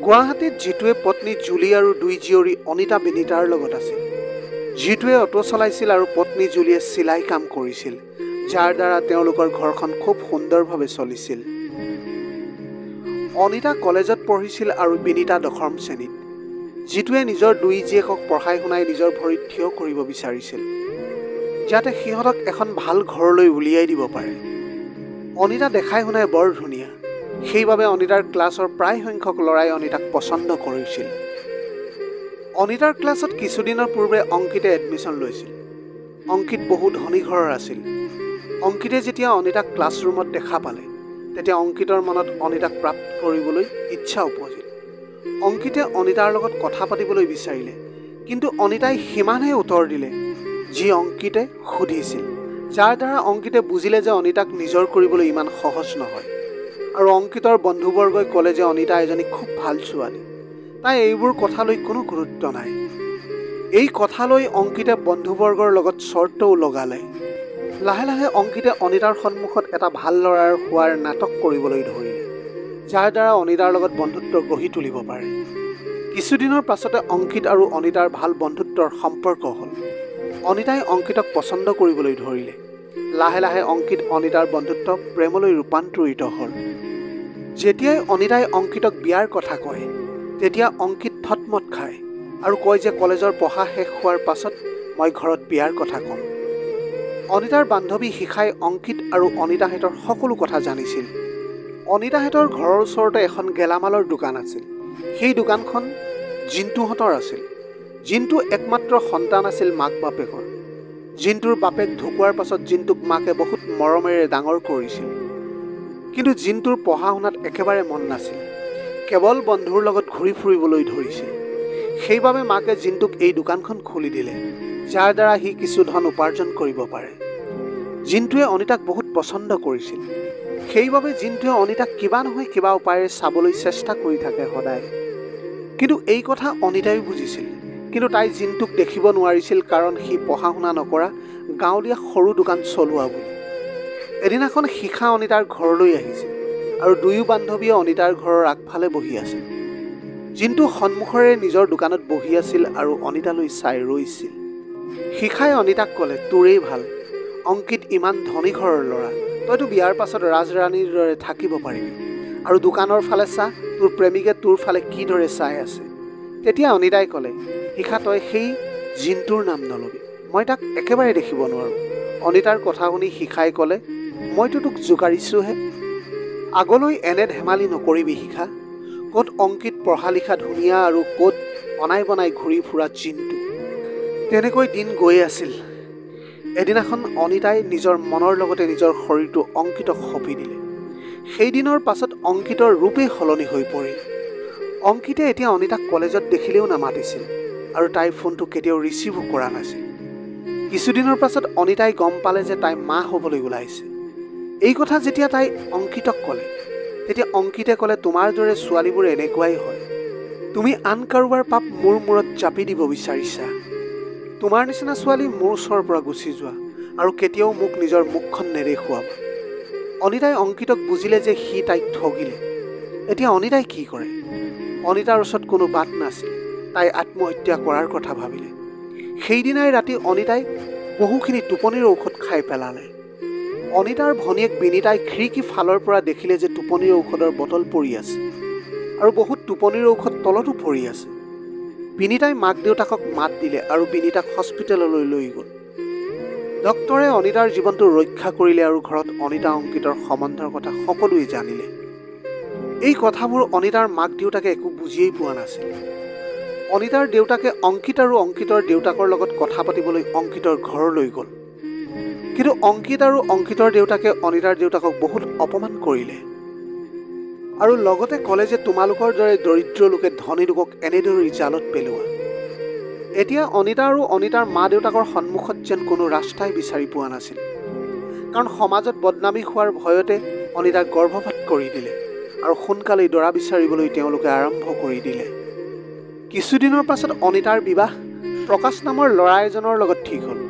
গুৱাহাটীত জিতুৱে পত্নী জুলি আৰু দুই জীয়ৰী অনিতা বিনীতাৰ লগত আছিল। জিতুৱে অটো চলাইছিল আৰু পত্নী জুলিয়ে চিলাই কাম কৰিছিল, যাৰ দ্বাৰা তেওঁলোকৰ ঘৰখন খুব সুন্দৰভাৱে চলিছিল। অনিতা কলেজত পঢ়িছিল আৰু বিনীতা 10ম শ্ৰেণীত। জিতুৱে নিজৰ দুই জীয়েকক পঢ়াই শুনাই নিজৰ ভৰিত থিয় কৰিব বিচাৰিছিল, যাতে সিহঁতক এখন ভাল ঘৰলৈ উলিয়াই দিব পাৰে। অনিতা দেখাই শুনাই বৰ ধুনীয়া, সেইবাবে অনিতাৰ ক্লাছৰ প্ৰায় সংখ্যক ল'ৰাই অনিতাক পচন্দ কৰিছিল। অনিতাৰ ক্লাছত কিছুদিনৰ পূৰ্বে অংকিতে এডমিশ্যন লৈছিল। অংকিত বহু ধনী ঘৰৰ আছিল। অংকিতে যেতিয়া অনিতাক ক্লাছৰুমত দেখা পালে, তেতিয়া অংকিতৰ মনত অনিতাক প্ৰাপ্ত কৰিবলৈ ইচ্ছা উপজিল। অংকিতে অনিতাৰ লগত কথা পাতিবলৈ বিচাৰিলে, কিন্তু অনিতাই সিমানহে উত্তৰ দিলে যি অংকিতে সুধিছিল, যাৰ দ্বাৰা অংকিতে বুজিলে যে অনিতাক নিজৰ কৰিবলৈ ইমান সহজ নহয়। আৰু অংকিতৰ বন্ধুবৰ্গই ক'লে যে অনিতা এজনী খুব ভাল ছোৱালী, তাই এইবোৰ কথালৈ কোনো গুৰুত্ব নাই। এই কথালৈ অংকিতে বন্ধুবৰ্গৰ লগত চৰ্তও লগালে। লাহে লাহে অংকিতে অনিতাৰ সন্মুখত এটা ভাল ল'ৰাৰ হোৱাৰ নাটক কৰিবলৈ ধৰিলে, যাৰ দ্বাৰা অনিতাৰ লগত বন্ধুত্ব গঢ়ি তুলিব পাৰে। কিছুদিনৰ পাছতে অংকিত আৰু অনিতাৰ ভাল বন্ধুত্বৰ সম্পৰ্ক হ'ল। অনিতাই অংকিতক পচন্দ কৰিবলৈ ধৰিলে। লাহে লাহে অংকিত অনিতাৰ বন্ধুত্ব প্ৰেমলৈ ৰূপান্তৰিত হ'ল। যেতিয়াই অনিতাই অংকিতক বিয়াৰ কথা কয়, তেতিয়া অংকিত থতমত খায় আৰু কয় যে কলেজৰ পঢ়া শেষ হোৱাৰ পাছত মই ঘৰত বিয়াৰ কথা ক'ম। অনিতাৰ বান্ধৱী শিখাই অংকিত আৰু অনিতাহঁতৰ সকলো কথা জানিছিল। অনিতাহঁতৰ ঘৰৰ ওচৰতে এখন গেলামালৰ দোকান আছিল। সেই দোকানখন জিন্তুহঁতৰ আছিল। জিন্তু একমাত্ৰ সন্তান আছিল মাক বাপেকৰ। জিন্তুৰ বাপেক ঢুকোৱাৰ পাছত জিন্তুক মাকে বহুত মৰমেৰে ডাঙৰ কৰিছিল। কিন্তু জিন্তুৰ পঢ়া শুনাত একেবাৰে মন নাছিল, কেৱল বন্ধুৰ লগত ঘূৰি ফুৰিবলৈ ধৰিছিল। সেইবাবে মাকে জিন্তুক এই দোকানখন খুলি দিলে, যাৰ দ্বাৰা সি কিছু ধন উপাৰ্জন কৰিব পাৰে। জিন্তুৱে অনিতাক বহুত পচন্দ কৰিছিল। সেইবাবে জিন্তুৱে অনিতাক কিবা নহয় কিবা উপায়েৰে চাবলৈ চেষ্টা কৰি থাকে সদায়। কিন্তু এই কথা অনিতাইও বুজিছিল, কিন্তু তাই জিন্তুক দেখিব নোৱাৰিছিল, কাৰণ সি পঢ়া শুনা নকৰা গাঁৱলীয়া সৰু দোকান চলোৱা বুলি। এদিনাখন শিখা অনিতাৰ ঘৰলৈ আহিছিল আৰু দুয়ো বান্ধৱীয়ে অনিতাৰ ঘৰৰ আগফালে বহি আছিল। জিন্তু সন্মুখৰে নিজৰ দোকানত বহি আছিল আৰু অনিতালৈ চাই ৰৈছিল। শিখাই অনিতাক ক'লে, তোৰেই ভাল, অংকিত ইমান ধনী ঘৰৰ ল'ৰা, তইতো বিয়াৰ পাছত ৰাজৰাণীৰ দৰে থাকিব পাৰিবি। আৰু দোকানৰ ফালে চা, তোৰ প্ৰেমিকে তোৰ ফালে কিদৰে চাই আছে। তেতিয়া অনিতাই ক'লে, শিখা তই সেই জিন্তুৰ নাম নলবি, মই তাক একেবাৰে দেখিব নোৱাৰোঁ। অনিতাৰ কথা শুনি শিখাই ক'লে, মইতো তোক জোকাৰিছোঁহে। আগলৈ এনে ধেমালি নকৰিবি শিখা। ক'ত অংকিত পঢ়া লিখা ধুনীয়া আৰু ক'ত বনাই বনাই ঘূৰি ফুৰা জিন্তু। তেনেকৈ দিন গৈ আছিল। এদিনাখন অনিতাই নিজৰ মনৰ লগতে নিজৰ শৰীৰটো অংকিতক সঁপি দিলে। সেই দিনৰ পাছত অংকিতৰ ৰূপেই সলনি হৈ পৰিল। অংকিতে এতিয়া অনিতাক কলেজত দেখিলেও নামাতিছিল আৰু তাইৰ ফোনটো কেতিয়াও ৰিচিভো কৰা নাছিল। কিছুদিনৰ পাছত অনিতাই গম পালে যে তাই মা হ'বলৈ ওলাইছে। এই কথা যেতিয়া তাই অংকিতক ক'লে, তেতিয়া অংকিতে ক'লে, তোমাৰ দৰে ছোৱালীবোৰ এনেকুৱাই হয়। তুমি আন কাৰোবাৰ পাপ মোৰ মূৰত জাপি দিব বিচাৰিছা। তোমাৰ নিচিনা ছোৱালী মোৰ ওচৰৰ পৰা গুচি যোৱা আৰু কেতিয়াও মোক নিজৰ মুখখন নেদেখুৱাবা। অনিতাই অংকিতক বুজিলে যে সি তাইক ঠগিলে। এতিয়া অনিতাই কি কৰে? অনিতাৰ ওচৰত কোনো বাট নাছিল। তাই আত্মহত্যা কৰাৰ কথা ভাবিলে। সেইদিনাই ৰাতি অনিতাই বহুখিনি টোপনিৰ ঔষধ খাই পেলালে। অনিতাৰ ভনীয়েক বিনীতাই খিৰিকী ফালৰ পৰা দেখিলে যে টোপনিৰ ঔষধৰ বটল পৰি আছে আৰু বহুত টোপনিৰ ঔষধ তলতো পৰি আছে। বিনীতাই মাক দেউতাকক মাত দিলে আৰু বিনীতাক হস্পিটেললৈ লৈ গ'ল। ডক্তৰে অনিতাৰ জীৱনটো ৰক্ষা কৰিলে আৰু ঘৰত অনিতা অংকিতৰ সম্বন্ধৰ কথা সকলোৱে জানিলে। এই কথাবোৰ অনিতাৰ মাক দেউতাকে একো বুজিয়েই পোৱা নাছিল। অনিতাৰ দেউতাকে অংকিত আৰু অংকিতৰ দেউতাকৰ লগত কথা পাতিবলৈ অংকিতৰ ঘৰলৈ গ'ল। কিন্তু অংকিত আৰু অংকিতৰ দেউতাকে অনিতাৰ দেউতাকক বহুত অপমান কৰিলে আৰু লগতে ক'লে যে তোমালোকৰ দৰে দৰিদ্ৰ লোকে ধনী লোকক এনেদৰে জালত পেলোৱা। এতিয়া অনিতা আৰু অনিতাৰ মা দেউতাকৰ সন্মুখত যেন কোনো ৰাস্তাই বিচাৰি পোৱা নাছিল, কাৰণ সমাজত বদনামী হোৱাৰ ভয়তে অনিতাক গৰ্ভপাত কৰি দিলে আৰু সোনকালেই দৰা বিচাৰিবলৈ তেওঁলোকে আৰম্ভ কৰি দিলে। কিছুদিনৰ পাছত অনিতাৰ বিবাহ প্ৰকাশ নামৰ ল'ৰা এজনৰ লগত ঠিক হ'ল।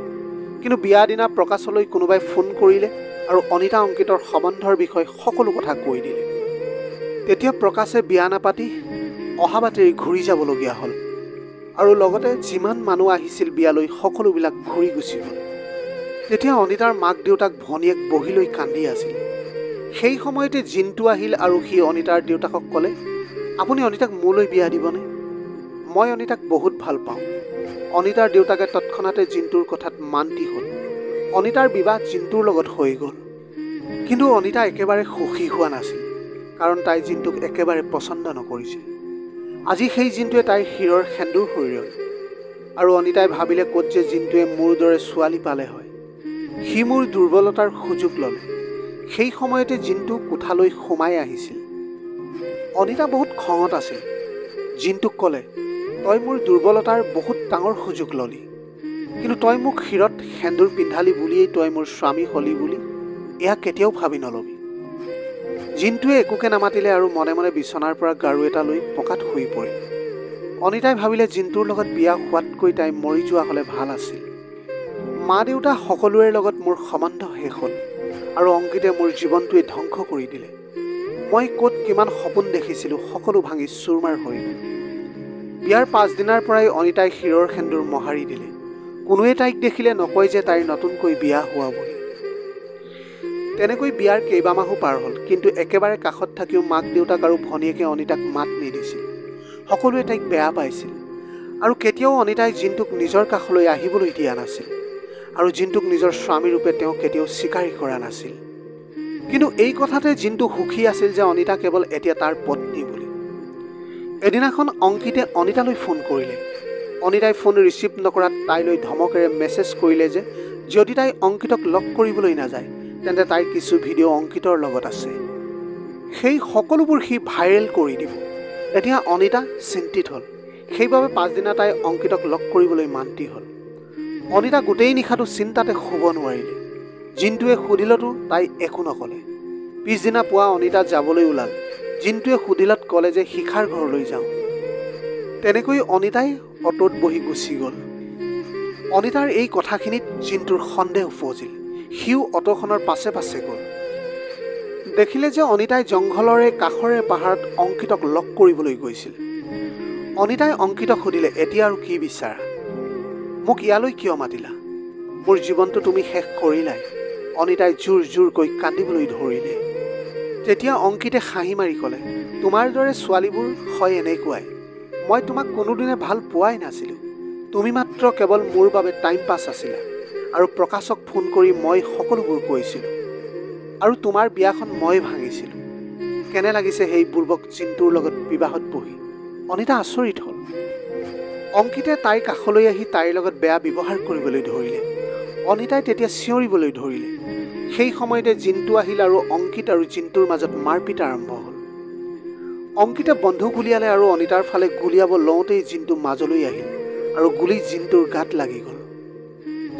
কিন্তু বিয়া দিনা প্ৰকাশলৈ কোনোবাই ফোন কৰিলে আৰু অনিতা অংকিতৰ সম্বন্ধৰ বিষয়ে সকলো কথা কৈ দিলে। তেতিয়া প্ৰকাশে বিয়া নাপাতি অহা বাটেৰে ঘূৰি যাবলগীয়া হ'ল আৰু লগতে যিমান মানুহ আহিছিল বিয়ালৈ সকলোবিলাক ঘূৰি গুচি গ'ল। তেতিয়া অনিতাৰ মাক দেউতাক ভনীয়েক বহি লৈ কান্দি আছিল। সেই সময়তে জিন্তু আহিল আৰু সি অনিতাৰ দেউতাকক ক'লে, আপুনি অনিতাক মোলৈ বিয়া দিবনে? মই অনিতাক বহুত ভাল পাওঁ। অনিতাৰ দেউতাকে তৎক্ষণাতে জিন্তুৰ কথাত মান্তি হ'ল। অনিতাৰ বিবাহ জিন্তুৰ লগত হৈ গ'ল। কিন্তু অনিতা একেবাৰে সুখী হোৱা নাছিল, কাৰণ তাই জিন্তুক একেবাৰে পচন্দ নকৰিছিল। আজি সেই জিন্তুৱে তাইৰ শিৰৰ সেন্দুৰ হৈ ৰ'ল আৰু অনিতাই ভাবিলে ক'ত যে জিন্তুৱে মোৰ দৰে ছোৱালী পালে হয়। সি মোৰ দুৰ্বলতাৰ সুযোগ ল'লে। সেই সময়তে জিন্তু কোঠালৈ সোমাই আহিছিল। অনিতা বহুত খঙত আছিল। জিন্তুক ক'লে, তই মোৰ দুৰ্বলতাৰ বহুত ডাঙৰ সুযোগ ল'লি, কিন্তু তই মোক শিৰত সেন্দুৰ পিন্ধালি বুলিয়েই তই মোৰ স্বামী হলি বুলি এয়া কেতিয়াও ভাবি নলবি। জিন্তুৱে একোকে নামাতিলে আৰু মনে মনে বিচনাৰ পৰা গাৰু এটা লৈ পকাত শুই পৰিল। অনিতাই ভাবিলে জিন্তুৰ লগত বিয়া হোৱাতকৈ তাই মৰি যোৱা হ'লে ভাল আছিল। মা দেউতা সকলোৰে লগত মোৰ সম্বন্ধ শেষ হ'ল আৰু অংকিতে মোৰ জীৱনটোৱে ধ্বংস কৰি দিলে। মই ক'ত কিমান সপোন দেখিছিলোঁ সকলো ভাঙি চুৰমাৰ হৈ গ'ল। বিয়াৰ পাছদিনাৰ পৰাই অনিতাই শিৰৰ সেন্দুৰ মোহাৰি দিলে। কোনোৱে তাইক দেখিলে নকয় যে তাইৰ নতুনকৈ বিয়া হোৱা বুলি। তেনেকৈ বিয়াৰ কেইবামাহো পাৰ হ'ল, কিন্তু একেবাৰে কাষত থাকিও মাক দেউতাক আৰু ভনীয়েকে অনিতাক মাত নিদিছিল। সকলোৱে তাইক বেয়া পাইছিল আৰু কেতিয়াও অনিতাই জিন্তুক নিজৰ কাষলৈ আহিবলৈ দিয়া নাছিল আৰু জিন্তুক নিজৰ স্বামী ৰূপে তেওঁ কেতিয়াও স্বীকাৰেই কৰা নাছিল। কিন্তু এই কথাতে জিন্তু সুখী আছিল যে অনিতা কেৱল এতিয়া তাৰ পত্নী বুলি। এদিনাখন অংকিতে অনিতালৈ ফোন কৰিলে। অনিতাই ফোন ৰিচিভ নকৰাত তাইলৈ ধমকেৰে মেছেজ কৰিলে যে যদি তাই অংকিতক লগ কৰিবলৈ নাযায় তেন্তে তাইৰ কিছু ভিডিঅ' অংকিতৰ লগত আছে, সেই সকলোবোৰ সি ভাইৰেল কৰি দিব। এতিয়া অনিতা চিন্তিত হ'ল। সেইবাবে পাছদিনা তাই অংকিতক লগ কৰিবলৈ মান্তি হ'ল। অনিতা গোটেই নিশাটো চিন্তাতে শুব নোৱাৰিলে। জিন্তুৱে সুধিলতো তাই একো নক'লে। পিছদিনা পুৱা অনিতা যাবলৈ ওলাল। জিন্তুৱে সুধিলত ক'লে যে শিখাৰ ঘৰলৈ যাওঁ। তেনেকৈ অনিতাই অটোত বহি গুচি গ'ল। অনিতাৰ এই কথাখিনিত জিন্তুৰ সন্দেহ উপজিল। সিও অটোখনৰ পাছে পাছে গ'ল। দেখিলে যে অনিতাই জংঘলৰে কাষৰে পাহাৰত অংকিতক লগ কৰিবলৈ গৈছিল। অনিতাই অংকিতক সুধিলে, এতিয়া আৰু কি বিচাৰা? মোক ইয়ালৈ কিয় মাতিলা? মোৰ জীৱনটো তুমি শেষ কৰিলাই। অনিতাই জোৰ জোৰকৈ কান্দিবলৈ ধৰিলে। তেতিয়া অংকিতে হাঁহি মাৰি ক'লে, তোমাৰ দৰে ছোৱালীবোৰ হয় এনেকুৱাই। মই তোমাক কোনোদিনে ভাল পোৱাই নাছিলোঁ। তুমি মাত্ৰ কেৱল মোৰ বাবে টাইম পাছ আছিলা আৰু প্ৰকাশক ফোন কৰি মই সকলোবোৰ কৈছিলোঁ আৰু তোমাৰ বিয়াখন মই ভাঙিছিলোঁ। কেনে লাগিছে সেই বুৰ্বক জিন্তুৰ লগত বিবাহত বহি? অনিতা আচৰিত হ'ল। অংকিতে তাইৰ কাষলৈ আহি তাইৰ লগত বেয়া ব্যৱহাৰ কৰিবলৈ ধৰিলে। অনিতাই তেতিয়া চিঞৰিবলৈ ধৰিলে। সেই সময়তে জিন্তু আহিল আৰু অংকিত আৰু জিন্তুৰ মাজত মাৰপিট আৰম্ভ হ'ল। অংকিতে বন্ধুক উলিয়ালে আৰু অনিতাৰ ফালে গুলিয়াব লওঁতেই জিন্তু মাজলৈ আহিল আৰু গুলী জিন্তুৰ গাত লাগি গ'ল।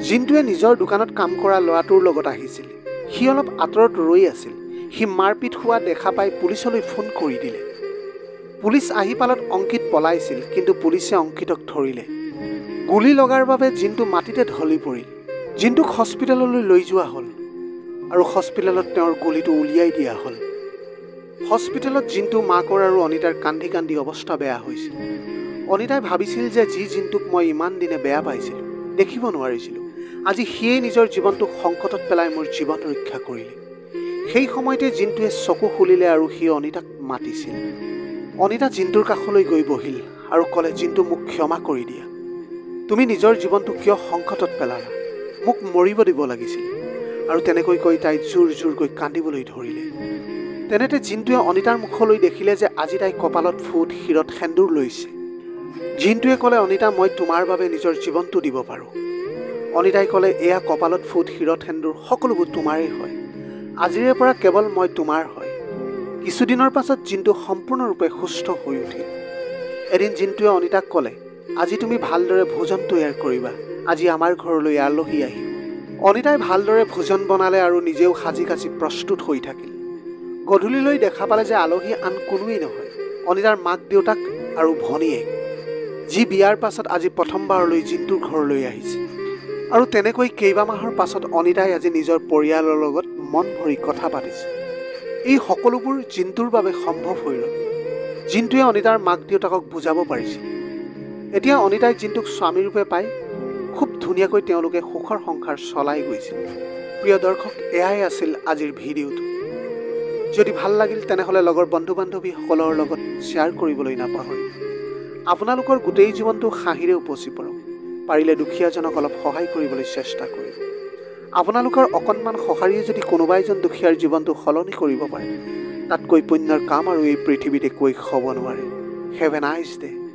জিন্তুৱে নিজৰ দোকানত কাম কৰা ল'ৰাটোৰ লগত আহিছিল। সি অলপ আঁতৰত ৰৈ আছিল। সি মাৰপিট হোৱা দেখা পাই পুলিচলৈ ফোন কৰি দিলে। পুলিচ আহি পালত অংকিত পলাইছিল, কিন্তু পুলিচে অংকিতক ধৰিলে। গুলী লগাৰ বাবে জিন্তু মাটিতে ঢলি পৰিল। জিন্তুক হস্পিটেললৈ লৈ যোৱা হ'ল আৰু হস্পিটেলত তেওঁৰ গুলীটো উলিয়াই দিয়া হ'ল। হস্পিটেলত জিন্তু মাকৰ আৰু অনিতাৰ কান্দি কান্দি অৱস্থা বেয়া হৈছিল। অনিতাই ভাবিছিল যে যি জিন্তুক মই ইমান দিনে বেয়া পাইছিলোঁ, দেখিব নোৱাৰিছিলোঁ, আজি সিয়েই নিজৰ জীৱনটোক সংকটত পেলাই মোৰ জীৱন ৰক্ষা কৰিলে। সেই সময়তে জিন্তুৱে চকু খুলিলে আৰু সি অনিতাক মাতিছিল। অনিতা জিন্তুৰ কাষলৈ গৈ বহিল আৰু ক'লে, জিন্তু, মোক ক্ষমা কৰি দিয়া। তুমি নিজৰ জীৱনটো কিয় সংকটত পেলালা? মোক মৰিব দিব লাগিছিল। আৰু তেনেকৈ কৈ তাই জোৰ জোৰকৈ কান্দিবলৈ ধৰিলে। তেনেতে জিন্তুৱে অনিতাৰ মুখলৈ দেখিলে যে আজি তাই কপালত ফুট, শিৰত সেন্দুৰ লৈছে। জিন্তুৱে ক'লে, অনিতা, মই তোমাৰ বাবে নিজৰ জীৱনটো দিব পাৰোঁ। অনিতাই ক'লে, এয়া কপালত ফুট, শিৰত সেন্দুৰ সকলোবোৰ তোমাৰেই হয়। আজিৰে পৰা কেৱল মই তোমাৰ হয়। কিছুদিনৰ পাছত জিন্তু সম্পূৰ্ণৰূপে সুস্থ হৈ উঠিল। এদিন জিন্তুৱে অনিতাক ক'লে, আজি তুমি ভালদৰে ভোজন তৈয়াৰ কৰিবা। আজি আমাৰ ঘৰলৈ আলহী আহিব। অনিতাই ভালদৰে ভোজন বনালে আৰু নিজেও সাজি কাচি প্ৰস্তুত হৈ থাকিল। গধূলিলৈ দেখা পালে যে আলহী আন কোনোৱেই নহয়, অনিতাৰ মাক দেউতাক আৰু ভনীয়েক, যি বিয়াৰ পাছত আজি প্ৰথমবাৰলৈ জিন্তুৰ ঘৰলৈ আহিছে। আৰু তেনেকৈ কেইবামাহৰ পাছত অনিতাই আজি নিজৰ পৰিয়ালৰ লগত মন ভৰি কথা পাতিছে। এই সকলোবোৰ জিন্তুৰ বাবে সম্ভৱ হৈ ৰ'ল। জিন্তুৱে অনিতাৰ মাক দেউতাকক বুজাব পাৰিছিল। এতিয়া অনিতাই জিন্তুক স্বামীৰূপে পাই খুব ধুনীয়াকৈ তেওঁলোকে সুখৰ সংসাৰ চলাই গৈছিল। প্ৰিয় দৰ্শক, এয়াই আছিল আজিৰ ভিডিঅ'টো। যদি ভাল লাগিল তেনেহ'লে লগৰ বন্ধু বান্ধৱীসকলৰ লগত শ্বেয়াৰ কৰিবলৈ নাপাহৰিব। আপোনালোকৰ গোটেই জীৱনটো হাঁহিৰে উপচি পৰক। পাৰিলে দুখীয়াজনক অলপ সহায় কৰিবলৈ চেষ্টা কৰিব। আপোনালোকৰ অকণমান সঁহাৰিয়ে যদি কোনোবা এজন দুখীয়াৰ জীৱনটো সলনি কৰিব পাৰে, তাতকৈ পুণ্যৰ কাম আৰু এই পৃথিৱীত একোৱেই হ'ব নোৱাৰে। Have a nice day.